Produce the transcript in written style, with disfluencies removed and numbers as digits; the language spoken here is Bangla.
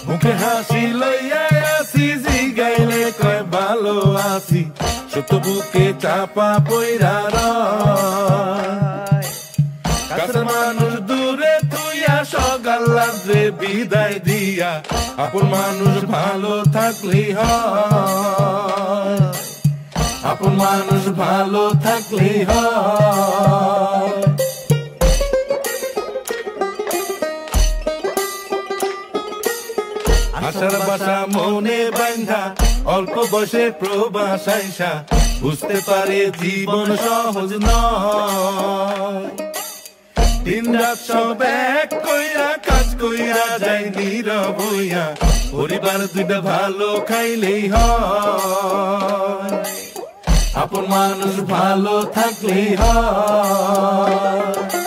মুখে হাসি লইয়া আসি জিগাইলে কয় ভালো আছি সত্য বুকে চাপা পইরা রয় কাছের মানুষ দূরে তুইয়া সকাল রাত্রে বিদায় দিয়া আপন মানুষ ভালো থাকলেই হয় আপন মানুষ ভালো থাকলেই হয় আশার বাসা মনে বাঁধা অল্প বয়সে প্রবাস আইসা বুঝতে পারে জীবন সহজ নয় দিন রাত সব এক কইরা কাজ কইরা যায় নীরব হইয়া পরিবার দুইটা ভালো খাইলেই হয় আপন মানুষ ভালো থাকলেই হয়